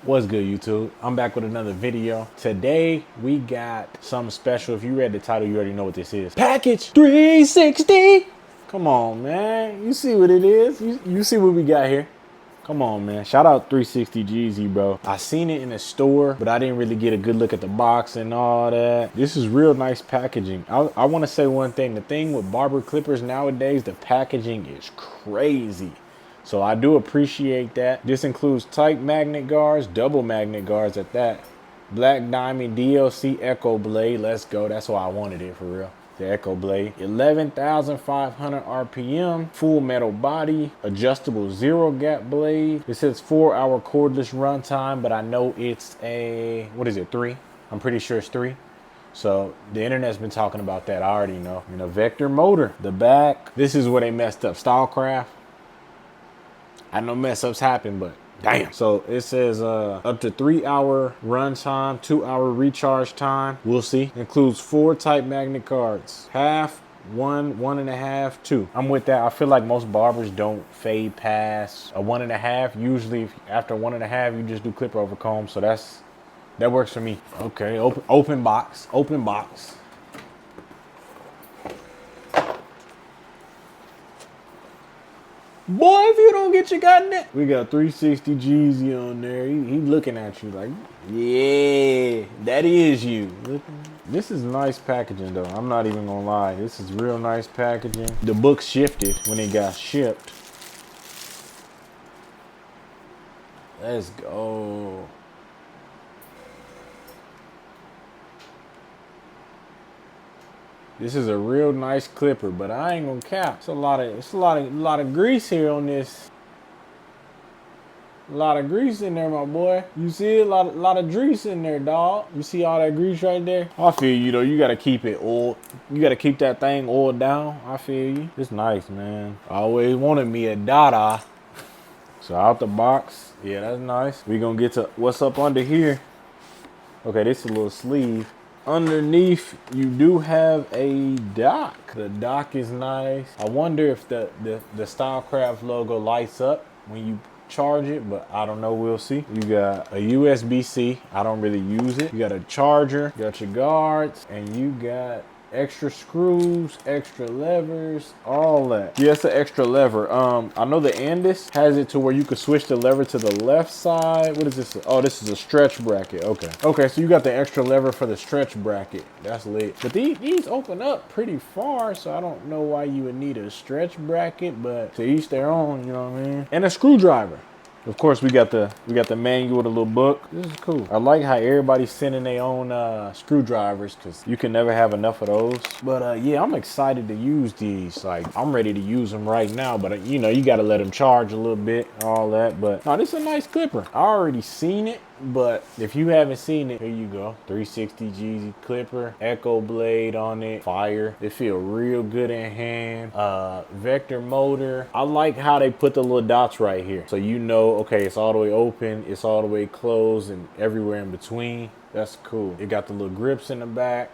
What's good, YouTube? I'm back with another video. Today we got something special. If you read the title, you already know what this is. Package 360. Come on, man. You see what it is. You see what we got here. Come on, man. Shout out 360 Jeezy, bro. I seen it in the store, but I didn't really get a good look at the box and all that. This is real nice packaging. I want to say one thing. The thing with barber clippers nowadays, the packaging is crazy. So I do appreciate that. This includes tight magnet guards, double magnet guards at that. Black Diamond DLC Echo Blade. Let's go. That's why I wanted it for real. The Echo Blade. 11,500 RPM. Full metal body. Adjustable zero gap blade. It says 4-hour cordless runtime, but I know it's a, what is it, 3? I'm pretty sure it's 3. So the internet's been talking about that. I already know. And a vector motor. The back. This is where they messed up. Stylecraft. I know mess ups happen, but damn. So it says up to 3-hour run time, 2-hour recharge time. We'll see. Includes 4 type magnet cards. Half, 1, 1.5, 2. I'm with that. I feel like most barbers don't fade past a 1.5. Usually after 1.5, you just do clipper over comb. So that works for me. Okay, open box. Open box. Boy, if you don't get your goddamn. We got 360 Jeezy on there. He looking at you like, yeah, that is you. This is nice packaging though. I'm not even gonna lie. This is real nice packaging. The book shifted when it got shipped. Let's go. This is a real nice clipper, but I ain't gonna cap. It's a lot of grease here on this. A lot of grease in there, my boy. You see a lot of grease in there, dog. You see all that grease right there? I feel you though. You gotta keep it oiled. You gotta keep that thing oiled down. I feel you. It's nice, man. I always wanted me a Dada. So out the box, yeah, that's nice. We gonna get to what's up under here. Okay, this is a little sleeve. Underneath, you do have a dock. The dock is nice. I wonder if the Stylecraft logo lights up when you charge it, but I don't know. We'll see. You got a USB-C. I don't really use it. You got a charger. You got your guards, and you got extra screws, extra levers, all that. Yeah, it's an extra lever. I know the Andis has it to where you could switch the lever to the left side. What is this? Oh, this is a stretch bracket. Okay, so you got the extra lever for the stretch bracket. That's lit. But these open up pretty far, so I don't know why you would need a stretch bracket, but to each their own, you know what I mean? And a screwdriver. Of course, we got the manual, the little book. This is cool. I like how everybody's sending their own screwdrivers because you can never have enough of those. But yeah, I'm excited to use these. Like, I'm ready to use them right now. But you know, you got to let them charge a little bit, all that. But no, this is a nice clipper. I already seen it. But if you haven't seen it, here you go. 360 Jeezy clipper, Echo Blade on it, fire. They feel real good in hand. Vector motor. I like how they put the little dots right here. So you know, okay, it's all the way open, it's all the way closed, and everywhere in between. That's cool. It got the little grips in the back.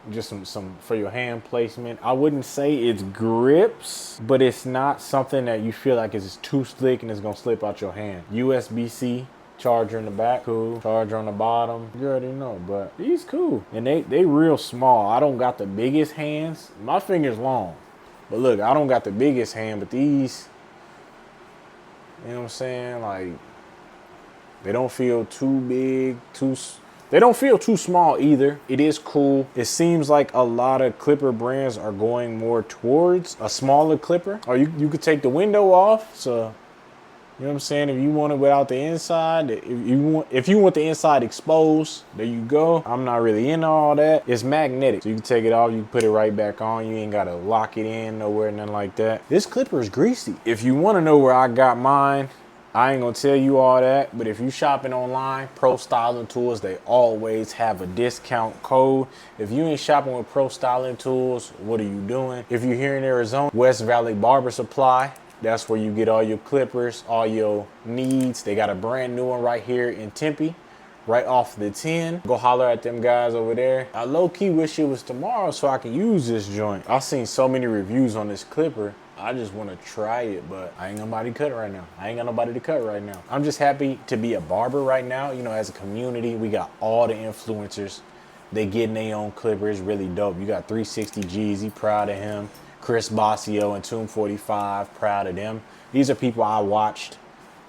Just some for your hand placement. I wouldn't say it's grips, but it's not something that you feel like is too slick and it's gonna slip out your hand. USB-C. Charger in the back, cool. Charger on the bottom, you already know, but these cool. And they real small. I don't got the biggest hands. My finger's long. But look, I don't got the biggest hand, but these, you know what I'm saying? Like, they don't feel too big, they don't feel too small either. It is cool. It seems like a lot of clipper brands are going more towards a smaller clipper. Or you could take the window off, so you know what I'm saying? If you want it without the inside, if you want the inside exposed, there you go. I'm not really into all that. It's magnetic. So you can take it off, you can put it right back on. You ain't gotta lock it in nowhere, nothing like that. This clipper is greasy. If you wanna know where I got mine, I ain't gonna tell you all that, but if you shopping online, Pro Styling Tools, they always have a discount code. If you ain't shopping with Pro Styling Tools, what are you doing? If you're here in Arizona, West Valley Barber Supply, that's where you get all your clippers, all your needs. They got a brand new one right here in Tempe, right off the 10. Go holler at them guys over there. I low-key wish it was tomorrow so I can use this joint. I've seen so many reviews on this clipper. I just want to try it, but I ain't got nobody to cut right now. I ain't got nobody to cut right now. I'm just happy to be a barber right now. You know, as a community, we got all the influencers. They getting their own clipper. It's really dope. You got 360 Jeezy, proud of him. Chris Bossio and Tomb 45, proud of them. These are people I watched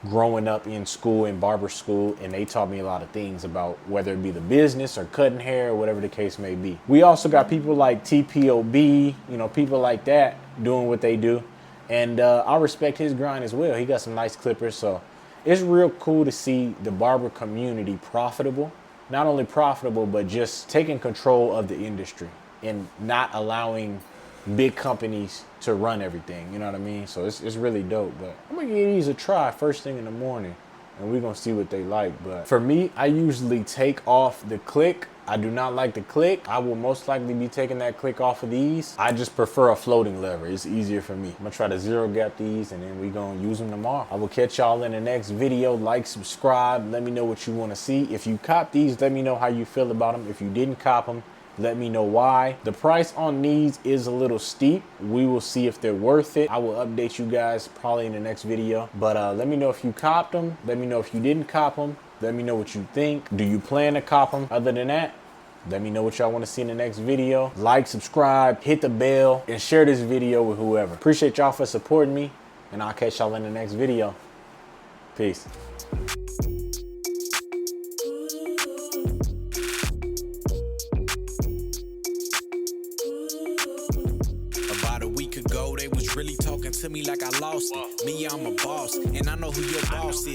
growing up in school, in barber school, and they taught me a lot of things about whether it be the business or cutting hair or whatever the case may be. We also got people like TPOB, you know, people like that doing what they do. And I respect his grind as well. He got some nice clippers, so it's real cool to see the barber community profitable. Not only profitable, but just taking control of the industry and not allowing big companies to run everything, you know what I mean? So it's really dope, but I'm gonna give these a try first thing in the morning and we're gonna see what they like. But for me, I usually take off the click. I do not like the click. I will most likely be taking that click off of these. I just prefer a floating lever. It's easier for me. I'm gonna try to zero gap these and then we gonna use them tomorrow. I will catch y'all in the next video. Like, subscribe, let me know what you wanna see. If you cop these, let me know how you feel about them. If you didn't cop them, let me know why. The price on these is a little steep. We will see if they're worth it. I will update you guys probably in the next video. But let me know if you copped them. Let me know if you didn't cop them. Let me know what you think. Do you plan to cop them? Other than that, let me know what y'all want to see in the next video. Like, subscribe, hit the bell, and share this video with whoever. Appreciate y'all for supporting me, and I'll catch y'all in the next video. Peace. They was really talking to me like I lost it. Me, I'm a boss, and I know who your boss is.